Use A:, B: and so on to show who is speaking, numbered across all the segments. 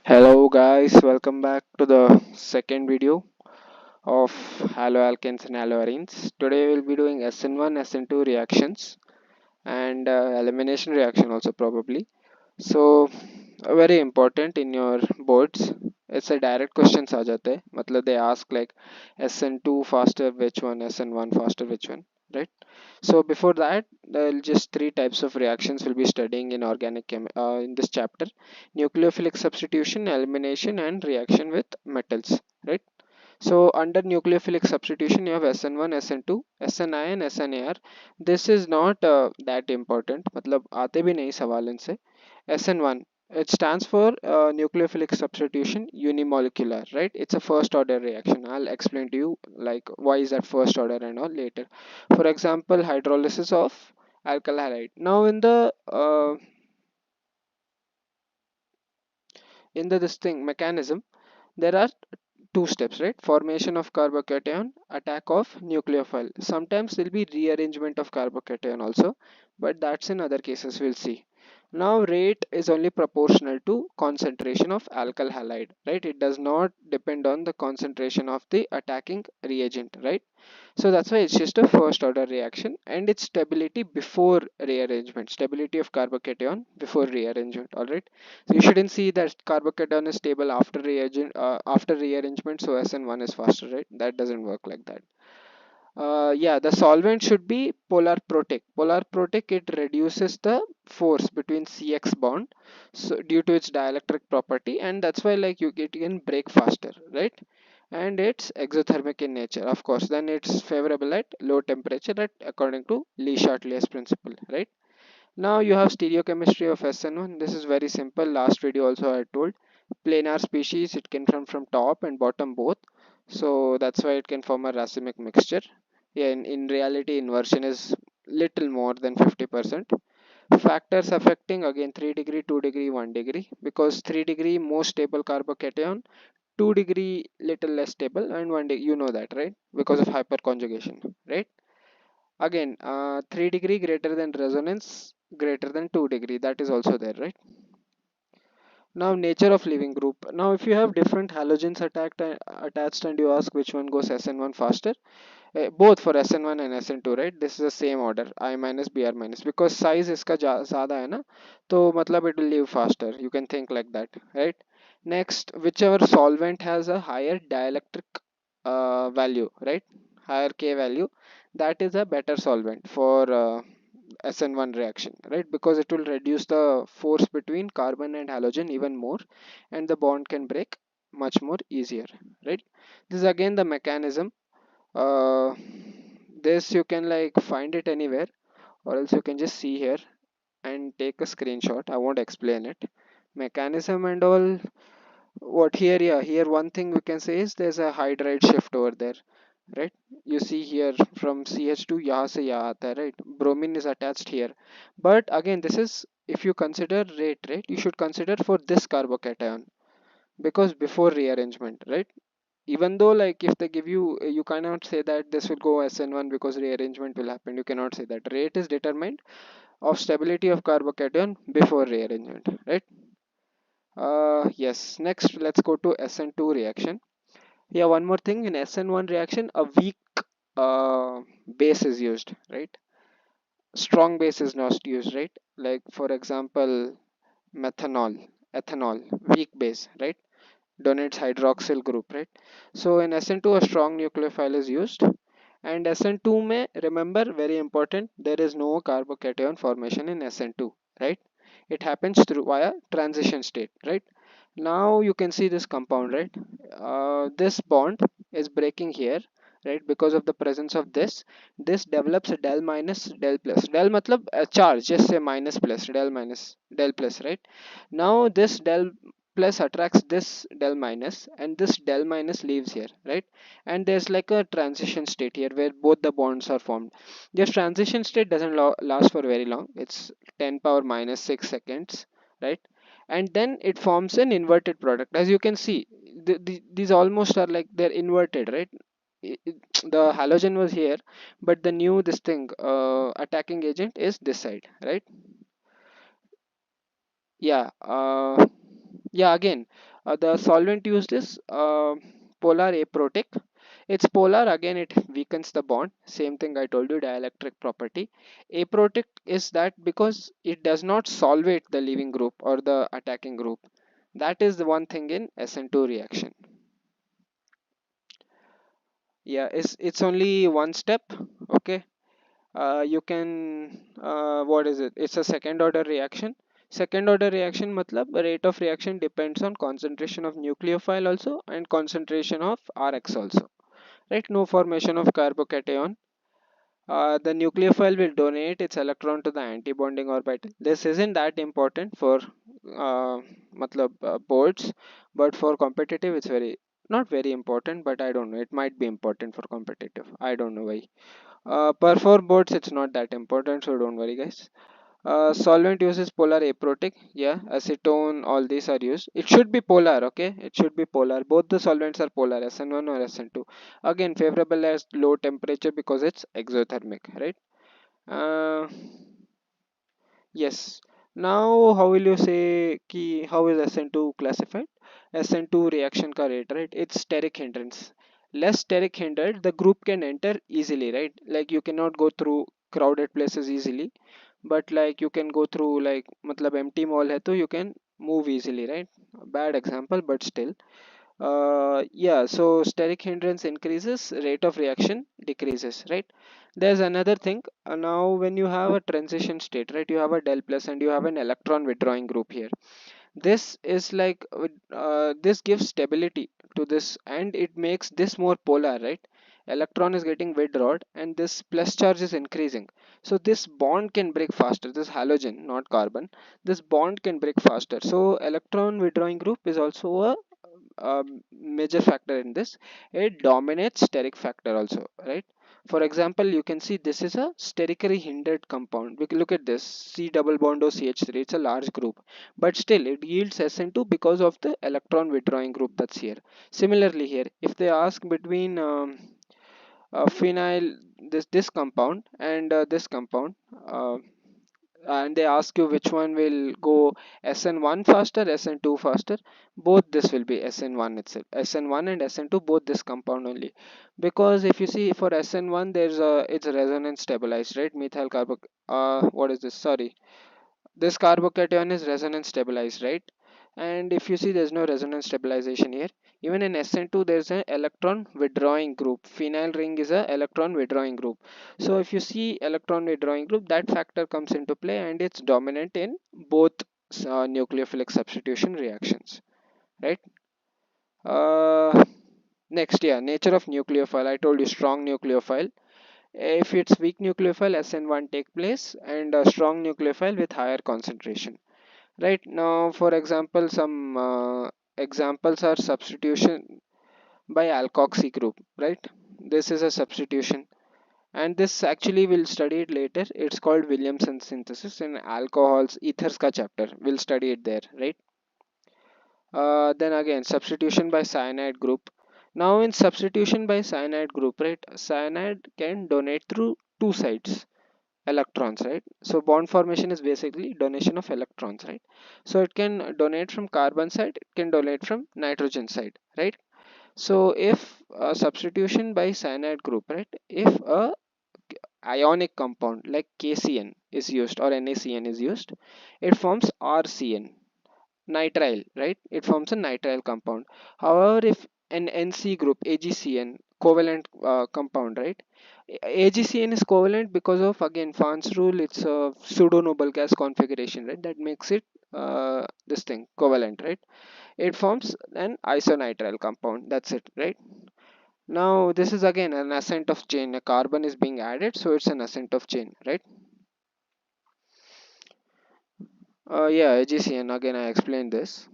A: Hello guys, welcome back to the second video of haloalkanes and haloarenes. Today we'll be doing SN1, SN2 reactions and elimination reaction also probably. So very important in your boards. It's a direct questions aa jate hain. मतलब they ask like SN2 faster which one, SN1 faster which one, right? So before that, there'll just three types of reactions we'll be studying in in this chapter: nucleophilic substitution, elimination, and reaction with metals. Right. So under nucleophilic substitution, you have SN1, SN2, SNI, and SNAR. This is not that important. मतलब आते भी नहीं सवाल इनसे. SN1. It stands for nucleophilic substitution unimolecular, right? It's a first order reaction. I'll explain to you like why is that first order and all later. For example, hydrolysis of alkyl halide. Now in the this thing mechanism, there are two steps, right? Formation of carbocation, attack of nucleophile. Sometimes there'll be rearrangement of carbocation also, but that's in other cases we'll see. Now rate is only proportional to concentration of alkyl halide, right? It does not depend on the concentration of the attacking reagent, right? So that's why it's just a first order reaction, and its stability before rearrangement, stability of carbocation before rearrangement. All right. So you shouldn't see that carbocation is stable after after rearrangement. So SN1 is faster, right? That doesn't work like that. Yeah, the solvent should be polar protic. Polar protic, it reduces the force between CX bond, so due to its dielectric property, and that's why like it can break faster, right? And it's exothermic in nature, of course. Then it's favorable at low temperature, at according to Lee-Shartley's principle, right? Now you have stereochemistry of SN1. This is very simple. Last video also I told. Planar species, it can come from top and bottom both. So that's why it can form a racemic mixture. Yeah, in reality, inversion is little more than 50%. Factors affecting again 3 degree, 2 degree, 1 degree, because 3 degree most stable carbocation, 2 degree little less stable, and 1 degree, you know that, right? Because of hyperconjugation, right? Again, 3 degree greater than resonance greater than 2 degree, that is also there, right? Now nature of leaving group. Now if you have different halogens attached and you ask which one goes SN1 faster, both for SN1 and SN2, right? This is the same order, I minus Br minus, because size iska ज़्यादा है ना, तो मतलब it will leave faster. You can think like that, right? Next, whichever solvent has a higher dielectric value, right? Higher K value, that is a better solvent for SN1 reaction, right? Because it will reduce the force between carbon and halogen even more, and the bond can break much more easier, right? This is again the mechanism. uh, this you can like find it anywhere, or else you can just see here and take a screenshot. I won't explain it, mechanism and all. What here, yeah, here one thing we can say is there's a hydride shift over there, right? You see here from CH2 यहाँ से यहाँ आता है, right? Bromine is attached here, but again this is, if you consider rate, right, you should consider for this carbocation, because before rearrangement, right? Even though like if they give you, you cannot say that this will go SN1 because rearrangement will happen. You cannot say that. Rate is determined of stability of carbocation before rearrangement, right? Yes, next let's go to SN2 reaction. Yeah, one more thing, in SN1 reaction a weak uh, base is used, right? Strong base is not used, right? Like for example methanol, ethanol, weak base, right? Donates hydroxyl group, right? So in SN2 a strong nucleophile is used, and SN2 may remember, very important, there is no carbocation formation in SN2, right? It happens through via transition state, right? Now you can see this compound, right? This bond is breaking here, right? Because of the presence of this develops a del minus del plus. Del matlab a charge, just say minus plus, del minus del plus, right? Now this del plus attracts this del minus, and this del minus leaves here, right? And there's like a transition state here where both the bonds are formed. This transition state doesn't last for very long. It's 10 power minus 6 seconds, right? And then it forms an inverted product. As you can see, these almost are like they're inverted, right? The halogen was here, but the new this thing attacking agent is this side, right? Yeah. Yeah, again, The solvent used is polar aprotic. It's polar, again it weakens the bond. Same thing I told you, dielectric property. Aprotic is that because it does not solvate the leaving group or the attacking group. That is the one thing in SN2 reaction. Yeah, it's only one step. Okay. You can what is it, it's a second order reaction. Second order reaction matlab rate of reaction depends on concentration of nucleophile also and concentration of Rx also, right? No formation of carbocation. The nucleophile will donate its electron to the antibonding orbital. This isn't that important for boards, but for competitive it's very not very important, but I don't know, it might be important for competitive, I don't know why. Per 4 boards it's not that important, so don't worry guys. Solvent uses polar aprotic, yeah, acetone, all these are used. It should be polar, okay, it should be polar. Both the solvents are polar, SN1 or SN2. Again, favorable as low temperature because it's exothermic, right? uh, yes. Now how will you say ki how is SN2 classified? SN2 reaction ka rate, right? It's steric hindrance. Less steric hindered, the group can enter easily, right? Like you cannot go through crowded places easily, but like you can go through like matlab empty mall hai to you can move easily, right? Bad example, but still. Yeah, so steric hindrance increases, rate of reaction decreases, right? There's another thing. Now when you have a transition state, right, you have a del plus and you have an electron withdrawing group here. This is like this gives stability to this and it makes this more polar, right? Electron is getting withdrawn and this plus charge is increasing, so this bond can break faster. This halogen, not carbon, this bond can break faster. So electron withdrawing group is also a major factor in this. It dominates steric factor also, right? For example, you can see this is a sterically hindered compound. We can look at this C double bond O CH3. It's a large group, but still it yields SN2 because of the electron withdrawing group that's here. Similarly here, if they ask between phenyl, this compound and this compound, and they ask you which one will go SN1 faster, SN2 faster, both this will be SN1 itself. SN1 and SN2, both this compound only. Because if you see for SN1, there's a it's resonance stabilized, right? Methyl carbo what is this? Sorry, this carbocation is resonance stabilized, right? And if you see there's no resonance stabilization here. Even in SN2 there's an electron withdrawing group. Phenyl ring is a electron withdrawing group. So if you see electron withdrawing group, that factor comes into play and it's dominant in both nucleophilic substitution reactions, right? uh, Next, yeah, nature of nucleophile. I told you strong nucleophile. If it's weak nucleophile, SN1 take place, and a strong nucleophile with higher concentration. Right now, for example, some examples are substitution by alkoxy group. Right, this is a substitution, and this actually we'll study it later. It's called Williamson synthesis in alcohols ethers ka chapter. We'll study it there. Right. Then again, substitution by cyanide group. Now, in substitution by cyanide group, right, cyanide can donate through two sides electrons, right? So bond formation is basically donation of electrons, right? So it can donate from carbon side, it can donate from nitrogen side, right? So if a substitution by cyanide group, right, if a ionic compound like KCN is used or NaCN is used, it forms RCN, nitrile, right? It forms a nitrile compound. However, if an NC group, AgCN, covalent compound, right? AgCN is covalent because of again Farn's rule. It's a pseudo noble gas configuration, right? That makes it this thing covalent, right? It forms an isonitrile compound. That's it, right? Now this is again an ascent of chain. A carbon is being added, so it's an ascent of chain, right? Yeah, AgCN. Again, I explained this.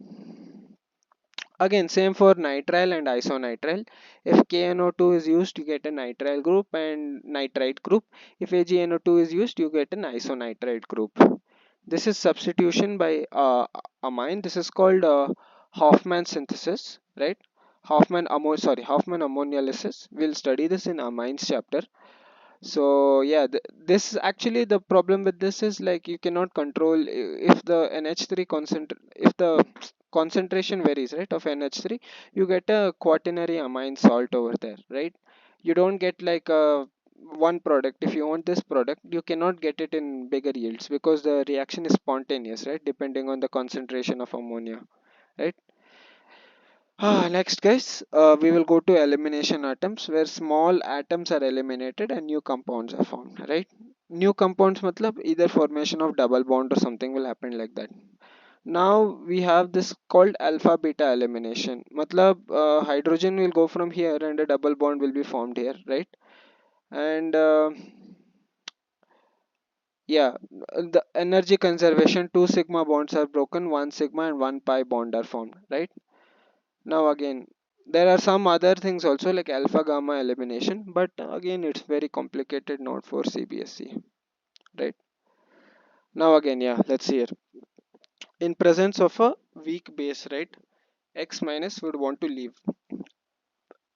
A: Again, same for nitrile and isonitrile. If KNO2 is used, you get a nitrile group and nitrite group. If AgNO2 is used, you get an isonitrite group. This is substitution by amine. This is called Hoffman synthesis, right? Hoffman ammonialysis. We'll study this in amines chapter. So yeah, this actually the problem with this is like you cannot control if the NH3 concent if the concentration varies, right, of NH3, you get a quaternary amine salt over there, right? You don't get like a one product. If you want this product, you cannot get it in bigger yields because the reaction is spontaneous, right, depending on the concentration of ammonia, right? Next, guys, we will go to elimination atoms, where small atoms are eliminated and new compounds are formed, right? New compounds matlab either formation of double bond or something will happen like that. Now we have this called alpha beta elimination. Matlab hydrogen will go from here and a double bond will be formed here, right? And yeah, the energy conservation, two sigma bonds are broken, one sigma and one pi bond are formed, right? Now again, there are some other things also like alpha gamma elimination, but again it's very complicated, not for Cbse, right? Now again, yeah, let's see here. In presence of a weak base, right, X minus would want to leave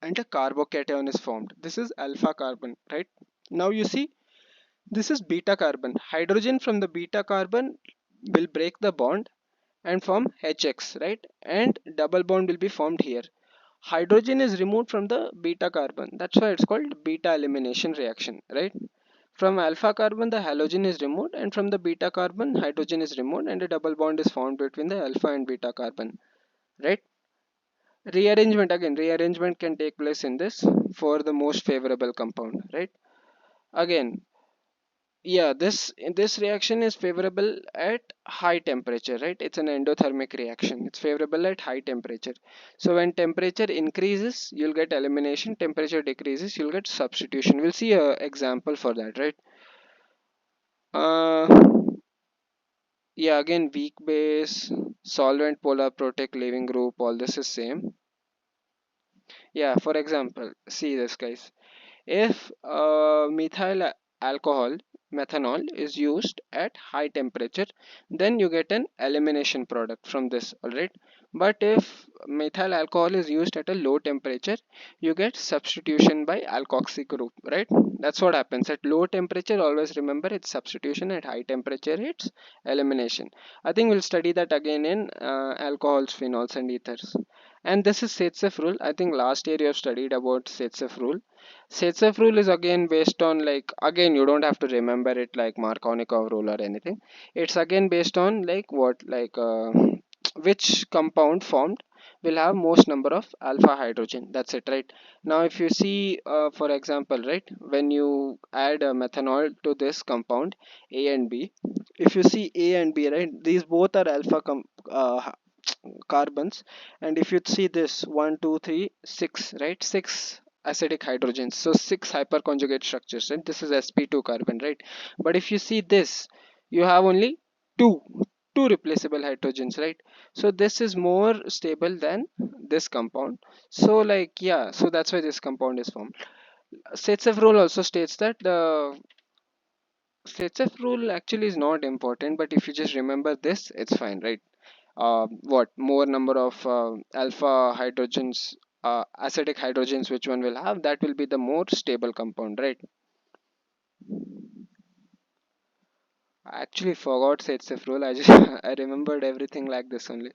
A: and a carbocation is formed. This is alpha carbon, right? Now you see, this is beta carbon. Hydrogen from the beta carbon will break the bond and form HX, right? And double bond will be formed here. Hydrogen is removed from the beta carbon. That's why it's called beta elimination reaction, right? From alpha carbon, the halogen is removed, and from the beta carbon, hydrogen is removed, and a double bond is formed between the alpha and beta carbon, right? Rearrangement, again, rearrangement can take place in this for the most favorable compound, right? Again, yeah, this reaction is favorable at high temperature, right? It's an endothermic reaction. It's favorable at high temperature. So when temperature increases, you'll get elimination. Temperature decreases, you'll get substitution. We'll see a example for that, right? Uh, yeah, again, weak base, solvent, polar, protect, leaving group, all this is same. Yeah, for example, see this, guys. If methyl alcohol, methanol, is used at high temperature, then you get an elimination product from this, alright? But if methyl alcohol is used at a low temperature, you get substitution by alkoxy group, right? That's what happens at low temperature. Always remember, it's substitution. At high temperature, it's elimination. I think we'll study that again in alcohols, phenols, and ethers. And this is Setsef rule. I think last year you have studied about Setsef rule. Setsef rule is again based on, like, again you don't have to remember it like Markovnikov rule or anything. It's again based on like what, like which compound formed will have most number of alpha hydrogen. That's it, right? Now if you see, for example, right, when you add methanol to this compound A and B, if you see A and B, right, these both are alpha carbons, and if you see this 1 2 3 6, right, 6 acidic hydrogens, so 6 hyperconjugate structures, and this is sp2 carbon, right? But if you see this, you have only two two replaceable hydrogens, right? So this is more stable than this compound. So like, yeah, so that's why this compound is formed. Setsef rule also states that the Setsef rule actually is not important, but if you just remember this, it's fine, right? What more number of alpha hydrogens, acidic hydrogens, which one will have, that will be the more stable compound, right? I actually forgot Setsef rule. I just I remembered everything like this only.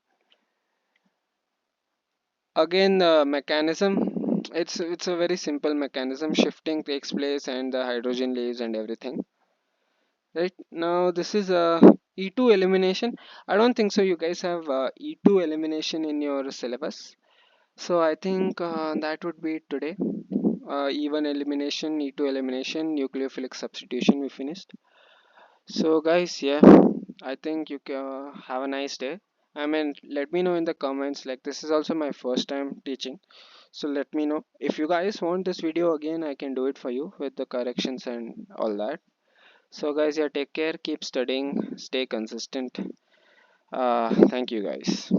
A: Again, the mechanism, it's a very simple mechanism. Shifting takes place and the hydrogen leaves and everything. Right now, this is a E2 elimination. I don't think so. You guys have E2 elimination in your syllabus. So I think that would be it today. E1 elimination, E2 elimination, nucleophilic substitution, we finished. So guys, yeah, I think you can have a nice day. I mean, let me know in the comments. Like, this is also my first time teaching, so let me know if you guys want this video again. I can do it for you with the corrections and all that. So guys, yeah, take care, keep studying, stay consistent. Thank you guys.